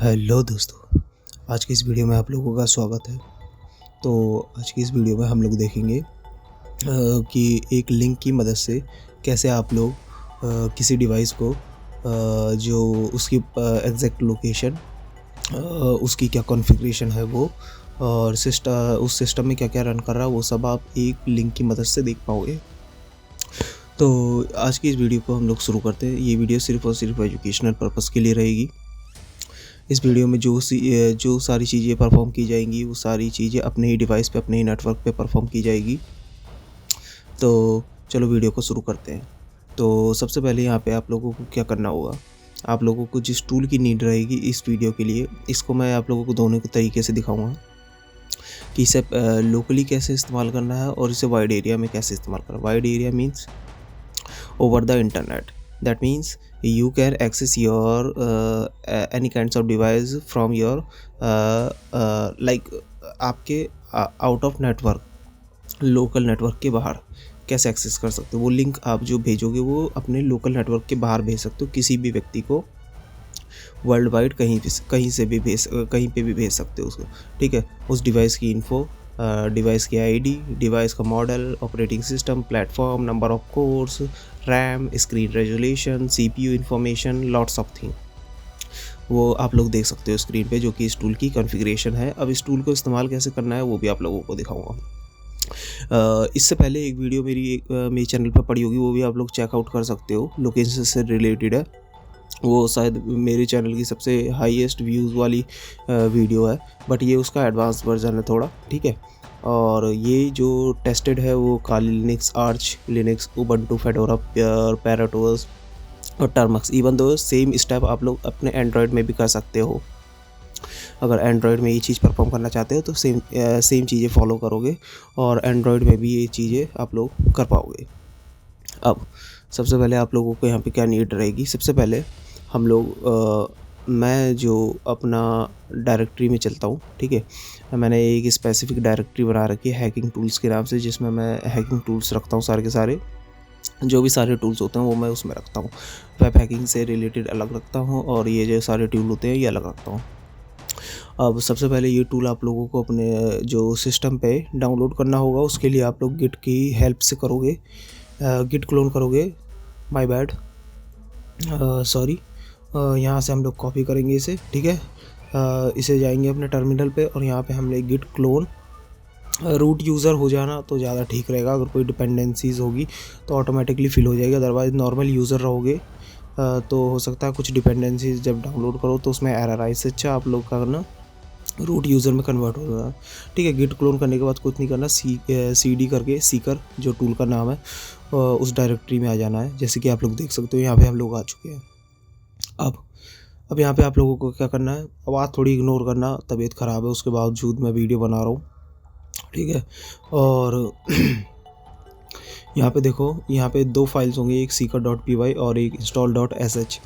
Hello दोस्तों, आज की इस वीडियो में आप लोगों का स्वागत है। तो आज की इस वीडियो में हम लोग देखेंगे कि एक लिंक की मदद से कैसे आप लोग किसी डिवाइस को जो उसकी एग्जैक्ट लोकेशन, उसकी क्या कॉन्फ़िगरेशन है वो, और उस सिस्टम में क्या क्या रन कर रहा है वो सब आप एक लिंक की मदद से देख पाओगे। तो आज की इस वीडियो को हम लोग शुरू करते हैं। ये वीडियो सिर्फ़ और सिर्फ एजुकेशनल पर्पज़ के लिए रहेगी। इस वीडियो में जो सारी चीज़ें परफॉर्म की जाएंगी वो सारी चीज़ें अपने ही डिवाइस पे, अपने ही नेटवर्क पे परफॉर्म की जाएगी। तो चलो वीडियो को शुरू करते हैं। तो सबसे पहले यहाँ पे आप लोगों को क्या करना होगा, आप लोगों को जिस टूल की नीड रहेगी इस वीडियो के लिए, इसको मैं आप लोगों को दोनों के तरीके से दिखाऊंगा कि इसे लोकली कैसे इस्तेमाल करना है और इसे वाइड एरिया में कैसे इस्तेमाल करना है। Wide area means over the internet. That means you can access your any kinds of device from your like आपके out of network, local network के बाहर कैसे एक्सेस कर सकते हो। वो लिंक आप जो भेजोगे वो अपने लोकल नेटवर्क के बाहर भेज सकते हो, किसी भी व्यक्ति को वर्ल्ड वाइड कहीं पे भी भेज सकते हो उसको। ठीक है, उस डिवाइस की इन्फो, डिवाइस की आईडी, डिवाइस का model, operating system, platform, number of course, RAM, screen resolution, CPU information, lots of thing, वो आप लोग देख सकते हो स्क्रीन पे, जो कि इस टूल की कॉन्फ़िगरेशन है। अब इस टूल को इस्तेमाल कैसे करना है वो भी आप लोगों को दिखाऊंगा। इससे पहले एक वीडियो मेरे चैनल पर पड़ी होगी, वो भी आप लोग चेकआउट कर सकते हो, लोकेशन से रिलेटेड है। वो शायद मेरे चैनल की सबसे हाईएस्ट व्यूज़ वाली वीडियो है, बट ये उसका एडवांस वर्जन है थोड़ा। ठीक है, और ये जो टेस्टेड है वो Kali Linux, Arch Linux, Ubuntu, Fedora, ParrotOS और Termux. Even though same step आप लोग अपने एंड्रॉयड में भी कर सकते हो। अगर एंड्रॉयड में ये चीज़ परफॉर्म करना चाहते हो तो सेम चीज़ें फॉलो करोगे और एंड्रॉयड में भी ये चीज़ें आप लोग कर पाओगे। अब सबसे पहले आप लोगों को यहाँ पे क्या नीड रहेगी, सबसे पहले हम लोग मैं जो अपना डायरेक्टरी में चलता हूँ। ठीक है, मैंने एक स्पेसिफिक डायरेक्टरी बना रखी है हैकिंग टूल्स के नाम से, जिसमें मैं हैकिंग टूल्स रखता हूँ। सारे के सारे जो भी सारे टूल्स होते हैं वो मैं उसमें रखता हूँ। वेब हैकिंग से रिलेटेड अलग रखता हूँ और ये जो सारे टूल होते हैं ये अलग रखता हूँ। अब सबसे पहले ये टूल आप लोगों को अपने जो सिस्टम पे डाउनलोड करना होगा, उसके लिए आप लोग गिट की हेल्प से करोगे, गिट क्लोन करोगे। My bad, sorry. यहाँ से हम लोग कॉपी करेंगे इसे। ठीक है, इसे जाएंगे अपने टर्मिनल पे और यहाँ पे हम लोग गिट क्लोन, रूट यूज़र हो जाना तो ज़्यादा ठीक रहेगा। अगर कोई डिपेंडेंसीज़ होगी तो ऑटोमेटिकली फिल हो जाएगी, अदरवाइज़ नॉर्मल यूज़र रहोगे तो हो सकता है कुछ डिपेंडेंसीज जब डाउनलोड करो तो उसमें एरर आए। इससे अच्छा आप लोग का करना रूट यूज़र में कन्वर्ट हो जाना। ठीक है, गिट क्लोन करने के बाद कुछ नहीं करना, CD करके सीकर जो टूल का नाम है उस डायरेक्टरी में आ जाना है। जैसे कि आप लोग देख सकते हो यहाँ पे हम लोग आ चुके हैं। अब यहाँ पे आप लोगों को क्या करना है, आवाज़ थोड़ी इग्नोर करना, तबीयत ख़राब है उसके बावजूद मैं वीडियो बना रहा हूँ। ठीक है, और यहाँ पे देखो, यहाँ पे दो फाइल्स होंगी, एक seeker.py और एक install.sh।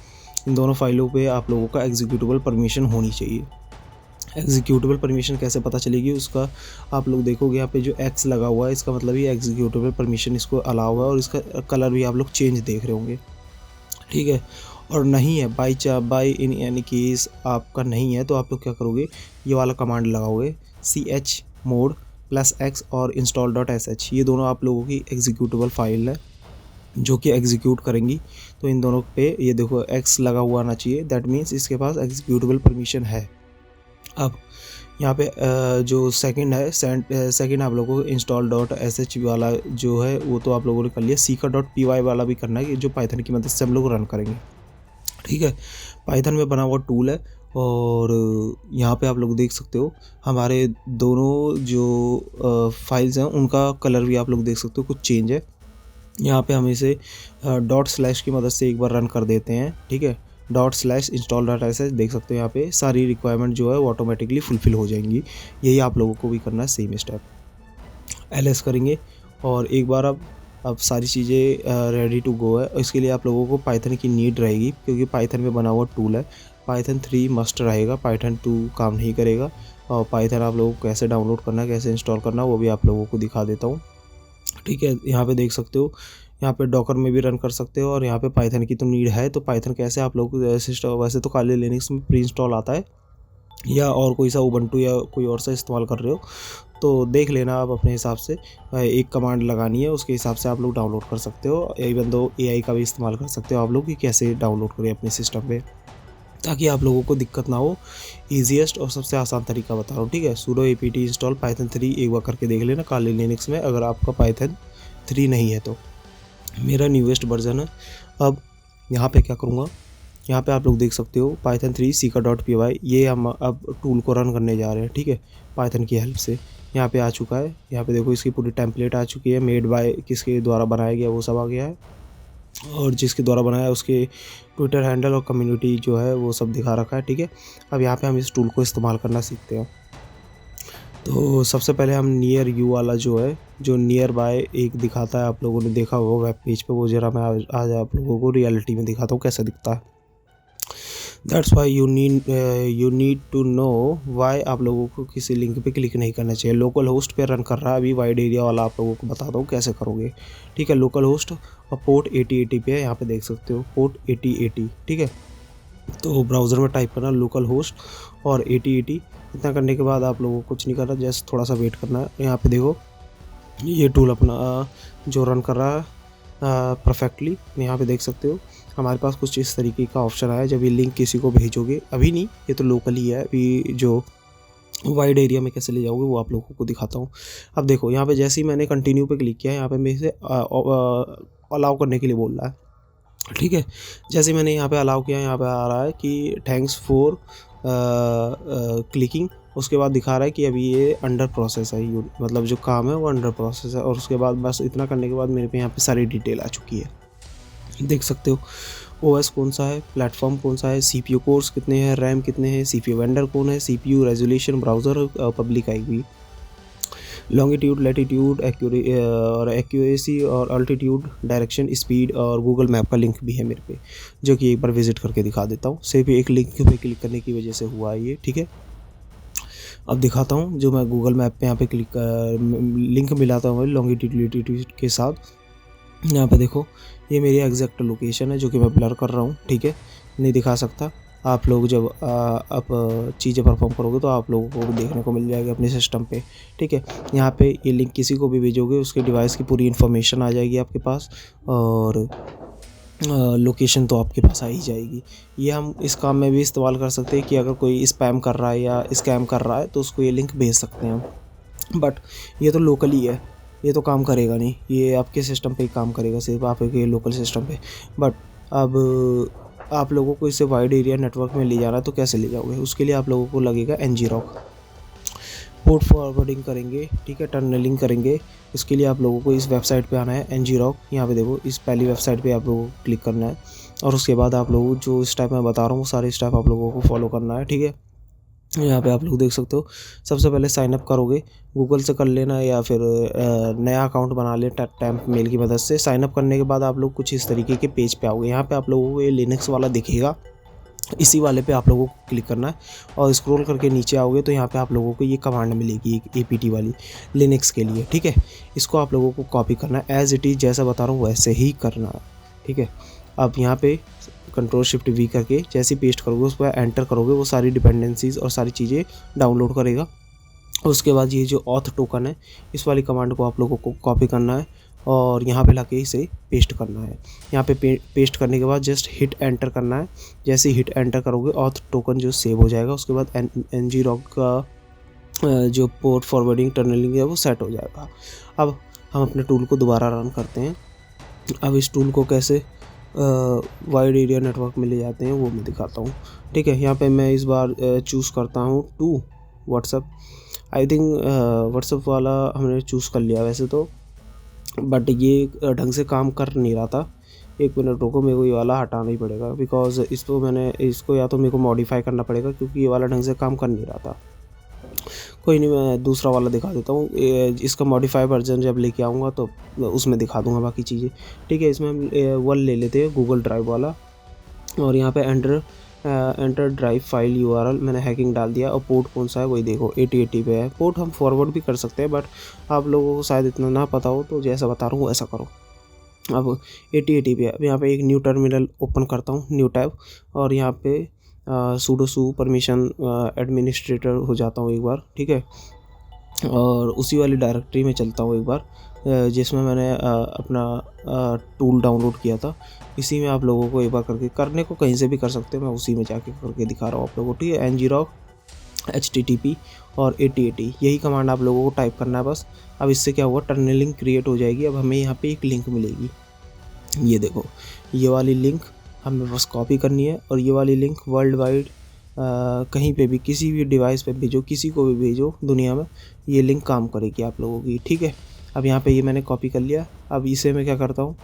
इन दोनों फाइलों पे आप लोगों का एग्जीक्यूटेबल परमिशन होनी चाहिए। एग्जीक्यूटेबल परमिशन कैसे पता चलेगी उसका, आप लोग देखोगे यहाँ पे जो X लगा हुआ है, इसका मतलब ये एग्जीक्यूटेबल परमिशन इसको अलाउ है, और इसका कलर भी आप लोग चेंज देख रहे होंगे। ठीक है, और नहीं है बाई इन एनी केस आपका नहीं है तो आप लोग क्या करोगे, ये वाला कमांड लगाओगे chmod +x और install.sh। ये दोनों आप लोगों की एग्जीक्यूटेबल फाइल है जो कि एग्जीक्यूट करेंगी। तो इन दोनों पे ये देखो X लगा हुआ आना चाहिए, दैट मीन्स इसके पास एग्जीक्यूटेबल परमिशन है। अब यहाँ पे जो सेकंड है, सेकंड आप लोगों को install.sh वाला जो है वो तो आप लोगों ने कर लिया, seeker.py वाला भी करना है, जो पाइथन की मदद से हम लोग रन करेंगे। ठीक है, पाइथन में बना हुआ टूल है और यहाँ पे आप लोग देख सकते हो हमारे दोनों जो फाइल्स हैं उनका कलर भी आप लोग देख सकते हो कुछ चेंज है। यहाँ पे हम इसे ./ की मदद से एक बार रन कर देते हैं। ठीक है, ./install.sh देख सकते हो यहाँ पे सारी रिक्वायरमेंट जो है वो ऑटोमेटिकली फुलफ़िल हो जाएंगी। यही आप लोगों को भी करना है, सेम स्टेप ls करेंगे और एक बार अब सारी चीज़ें रेडी टू गो है। इसके लिए आप लोगों को पाइथन की नीड रहेगी, क्योंकि पाइथन में बना हुआ टूल है। पाइथन 3 मस्ट रहेगा, पाइथन 2 काम नहीं करेगा। और पाइथन आप लोगों को कैसे डाउनलोड करना है, कैसे इंस्टॉल करना है वो भी आप लोगों को दिखा देता हूँ। ठीक है, यहाँ पे देख सकते हो, यहाँ पे डॉकर में भी रन कर सकते हो और यहाँ पे पाइथन की तो नीड है। तो पाइथन कैसे आप लोग सिस्टम, वैसे तो काली लिनक्स में प्री इंस्टॉल आता है, या और कोई सा उबंटू या कोई और सा इस्तेमाल कर रहे हो तो देख लेना आप अपने हिसाब से। एक कमांड लगानी है, उसके हिसाब से आप लोग डाउनलोड कर सकते हो। इवन दो AI का भी इस्तेमाल कर सकते हो आप लोग कि कैसे डाउनलोड करें अपने सिस्टम पे, ताकि आप लोगों को दिक्कत ना हो। ईजीएस्ट और सबसे आसान तरीका बता रहा हूँ, ठीक है। sudo apt इंस्टॉल पाइथन 3 एक बार करके देख लेना काली लिनक्स में, अगर आपका पाइथन 3 नहीं है तो। मेरा न्यूएस्ट वर्जन है। अब यहाँ पे क्या करूँगा, यहाँ पे आप लोग देख सकते हो पाइथन 3 seeker.py, ये हम अब टूल को रन करने जा रहे हैं, ठीक है, पाइथन की हेल्प से। यहाँ पे आ चुका है, यहाँ पे देखो इसकी पूरी टेम्पलेट आ चुकी है, मेड बाय किसके द्वारा बनाया गया वो सब आ गया है, और जिसके द्वारा बनाया है उसके ट्विटर हैंडल और कम्युनिटी जो है वो सब दिखा रखा है, ठीक है। अब यहाँ पे हम इस टूल को इस्तेमाल करना सीखते हैं। तो सबसे पहले हम नियर यू वाला जो है, जो नियर बाय एक दिखाता है, आप लोगों ने देखा होगा वेब पेज पे, वो जरा मैं आज आप लोगों को रियलिटी में दिखाता हूँ कैसे दिखता है। That's why you need to know why आप लोगों को किसी लिंक पे क्लिक नहीं करना चाहिए। लोकल होस्ट पे रन कर रहा है अभी, वाइड एरिया वाला आप लोगों को बताता हूँ कैसे करोगे, ठीक है। लोकल होस्ट और पोर्ट 8080 पे है, यहाँ पे देख सकते हो पोर्ट 8080, ठीक है। तो ब्राउज़र में टाइप करना लोकल होस्ट और 8080। इतना करने के बाद आप लोगों को कुछ नहीं करना, जस्ट थोड़ा सा वेट करना है। यहाँ पे देखो ये टूल अपना जो रन कर रहा है परफेक्टली, यहाँ पे देख सकते हो हमारे पास कुछ इस तरीके का ऑप्शन आया। जब ये लिंक किसी को भेजोगे, अभी नहीं, ये तो लोकल ही है, अभी जो वाइड एरिया में कैसे ले जाओगे वो आप लोगों को दिखाता हूँ। अब देखो यहाँ पे जैसे ही मैंने कंटिन्यू पे क्लिक किया, यहाँ पे मेरे से अलाउ करने के लिए बोल रहा है, ठीक है। जैसे मैंने यहाँ पे अलाउ किया, यहाँ पे आ रहा है कि थैंक्स फॉर क्लिकिंग। उसके बाद दिखा रहा है कि अभी ये अंडर प्रोसेस है, मतलब जो काम है वो अंडर प्रोसेस है। और उसके बाद बस इतना करने के बाद मेरे पे यहाँ पे सारी डिटेल आ चुकी है, देख सकते हो। OS कौन सा है, प्लेटफॉर्म कौन सा है, CPU कोर्स कितने हैं, रैम कितने हैं, CPU वेंडर कौन है, CPU रेजोल्यूशन, ब्राउज़र पब्लिक आएगी, लॉन्गिट्यूड, लैटिट्यूड, और एक्यूरेसी और अल्टीट्यूड, डायरेक्शन, स्पीड, और गूगल मैप का लिंक भी है मेरे पे, जो कि एक बार विजिट करके दिखा देता हूँ। सिर्फ एक लिंक पे क्लिक करने की वजह से हुआ है ये, ठीक है। अब दिखाता हूँ, जो मैं गूगल मैप पे यहाँ पे लिंक मिलाता हूँ लॉन्गिट्यूड लैटिट्यूड के साथ। यहाँ पे देखो ये मेरी एग्जैक्ट लोकेशन है, जो कि मैं ब्लर कर रहा हूँ, ठीक है, नहीं दिखा सकता। आप लोग जब आप चीज़ें परफॉर्म करोगे तो आप लोगों को देखने को मिल जाएगी अपने सिस्टम पे, ठीक है। यहाँ पे ये लिंक किसी को भी भेजोगे उसके डिवाइस की पूरी इन्फॉर्मेशन आ जाएगी आपके पास, और लोकेशन तो आपके पास आ ही जाएगी। ये हम इस काम में भी इस्तेमाल कर सकते हैं कि अगर कोई स्पैम कर रहा है या स्कैम कर रहा है तो उसको ये लिंक भेज सकते हैं हम। बट ये तो लोकल ही है, ये तो काम करेगा नहीं, ये आपके सिस्टम पे ही काम करेगा, सिर्फ आपके लोकल सिस्टम पे। बट अब आप लोगों को इसे वाइड एरिया नेटवर्क में ले जाना है तो कैसे ले जाओगे, उसके लिए आप लोगों को लगेगा ngrok। पोर्ट फॉरवर्डिंग करेंगे, ठीक है, टनलिंग करेंगे, उसके लिए आप लोगों को इस वेबसाइट पे आना है ngrok। यहाँ पे देखो इस पहली वेबसाइट पे आप लोगों को क्लिक करना है, और उसके बाद आप लोगों जो स्टेप मैं बता रहा हूँ वो सारे स्टेप आप लोगों को फॉलो करना है, ठीक है। यहाँ पे आप लोग देख सकते हो, सबसे पहले साइन अप करोगे, गूगल से कर लेना या फिर नया अकाउंट बना ले टैम्प मेल की मदद से। साइन अप करने के बाद आप लोग कुछ इस तरीके के पेज पे आओगे। यहाँ पे आप लोगों को ये लिनक्स वाला दिखेगा, इसी वाले पे आप लोगों को क्लिक करना है, और स्क्रॉल करके नीचे आओगे तो यहाँ पे आप लोगों को ये कमांड मिलेगी एक APT वाली लिनक्स के लिए, ठीक है। इसको आप लोगों को कॉपी करना है, एज इट इज़ जैसा बता रहा हूँ वैसे ही करना है, ठीक है। अब यहाँ पे Ctrl+Shift+V करके जैसे पेस्ट करोगे उस पर एंटर करोगे, वो सारी डिपेंडेंसीज और सारी चीज़ें डाउनलोड करेगा। उसके बाद ये जो ऑथ टोकन है, इस वाली कमांड को आप लोगों को कॉपी करना है और यहाँ पे लाके इसे पेस्ट करना है। यहाँ पे पेस्ट करने के बाद जस्ट हिट एंटर करना है। जैसे हिट एंटर करोगे ऑथ टोकन जो सेव हो जाएगा, उसके बाद ngrok का जो पोर्ट फॉरवर्डिंग टनलिंग है वो सेट हो जाएगा। अब हम अपने टूल को दोबारा रन करते हैं। अब इस टूल को कैसे वाइड एरिया नेटवर्क में ले जाते हैं वो मैं दिखाता हूँ, ठीक है। यहाँ पे मैं इस बार चूज़ करता हूँ to WhatsApp. I think WhatsApp वाला हमने चूज़ कर लिया वैसे तो, बट ये ढंग से काम कर नहीं रहा था। एक मिनट रुको, मेरे को ये वाला हटाना ही पड़ेगा, बिकॉज इसको या तो मेरे को मॉडिफाई करना पड़ेगा, क्योंकि ये वाला ढंग से काम कर नहीं रहा था। कोई नहीं, मैं दूसरा वाला दिखा देता हूँ। इसका मॉडिफाई वर्जन जब लेके आऊँगा तो उसमें दिखा दूँगा बाकी चीज़ें, ठीक है। इसमें हम वन ले लेते हैं गूगल ड्राइव वाला, और यहाँ पे एंटर ड्राइव फाइल URL मैंने हैकिंग डाल दिया, और पोर्ट कौन सा है वही देखो 8080 पे है। पोर्ट हम फॉरवर्ड भी कर सकते हैं, बट आप लोगों को शायद इतना ना पता हो, तो जैसा बता रहा हूँ वैसा करो। अब 8080 पे अब यहाँ पे एक न्यू टर्मिनल ओपन करता हूँ, न्यू टैब, और यहाँ पे sudo परमिशन एडमिनिस्ट्रेटर हो जाता हूँ एक बार, ठीक है। और उसी वाली डायरेक्टरी में चलता हूँ एक बार जिसमें मैंने अपना टूल डाउनलोड किया था। इसी में आप लोगों को एक बार करके करने को कहीं से भी कर सकते हो, मैं उसी में जाके करके दिखा रहा हूँ आप लोगों को, ठीक है। ngrok http और 8080 यही कमांड आप लोगों को टाइप करना है बस। अब इससे क्या हुआ, टनलिंग क्रिएट हो जाएगी। अब हमें यहाँ पे एक लिंक मिलेगी, ये देखो, ये वाली लिंक हमें बस कॉपी करनी है और ये वाली लिंक वर्ल्ड वाइड कहीं पे भी किसी भी डिवाइस पे भेजो, किसी को भी भेजो दुनिया में, ये लिंक काम करेगी आप लोगों की, ठीक है। अब यहाँ पे ये मैंने कॉपी कर लिया। अब इसे मैं क्या करता हूँ,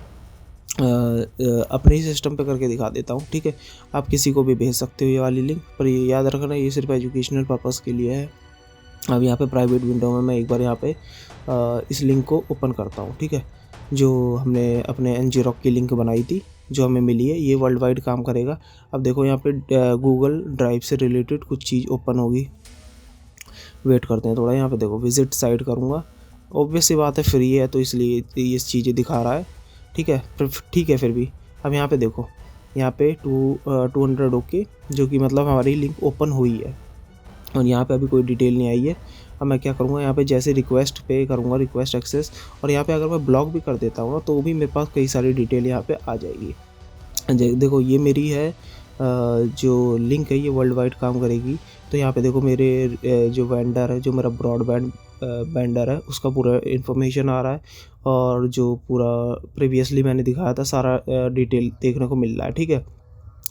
अपने ही सिस्टम पे करके दिखा देता हूँ, ठीक है। आप किसी को भी भेज सकते हो ये वाली लिंक, पर ये याद रखना ये सिर्फ एजुकेशनल पर्पज़ के लिए है। अब यहाँ पे प्राइवेट विंडो में मैं एक बार यहाँ पे इस लिंक को ओपन करता हूँ, ठीक है। जो हमने अपने ngrok की लिंक बनाई थी, जो हमें मिली है, ये वर्ल्ड वाइड काम करेगा। अब देखो यहाँ पे गूगल ड्राइव से रिलेटेड कुछ चीज़ ओपन होगी, वेट करते हैं थोड़ा। यहाँ पे देखो विजिट साइट करूँगा, ऑब्वियस सी बात है फ्री है तो इसलिए ये चीज़ें दिखा रहा है, ठीक है। ठीक है फिर भी। अब यहाँ पे देखो, यहाँ पे 200 ओके, जो कि मतलब हमारी लिंक ओपन हुई है और यहाँ पे अभी कोई डिटेल नहीं आई है। अब मैं क्या करूँगा, यहाँ पे जैसे रिक्वेस्ट पे करूँगा, रिक्वेस्ट एक्सेस, और यहाँ पे अगर मैं ब्लॉक भी कर देता हूँ ना तो भी मेरे पास कई सारी डिटेल यहाँ पे आ जाएगी। देखो ये मेरी है जो लिंक है, ये वर्ल्ड वाइड काम करेगी। तो यहाँ पे देखो मेरे जो वेंडर है, जो मेरा ब्रॉडबैंड वेंडर है, उसका पूरा इन्फॉर्मेशन आ रहा है और जो पूरा प्रीवियसली मैंने दिखाया था सारा डिटेल देखने को मिल रहा है, ठीक है।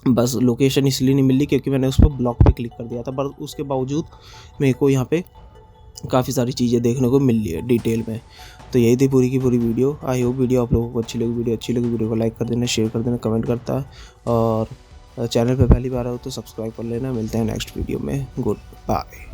बस लोकेशन इसलिए नहीं मिल रही क्योंकि मैंने उस पर ब्लॉक पे क्लिक कर दिया था, पर उसके बावजूद मेरे को यहाँ पे काफ़ी सारी चीज़ें देखने को मिल रही है डिटेल में। तो यही थी पूरी की पूरी वीडियो। आई होप वीडियो आप लोगों को अच्छी लगी। वीडियो को लाइक कर देना, शेयर कर देना, कमेंट करता है, और चैनल पे पहली बार हो तो सब्सक्राइब कर लेना। मिलते हैं नेक्स्ट वीडियो में। Good bye.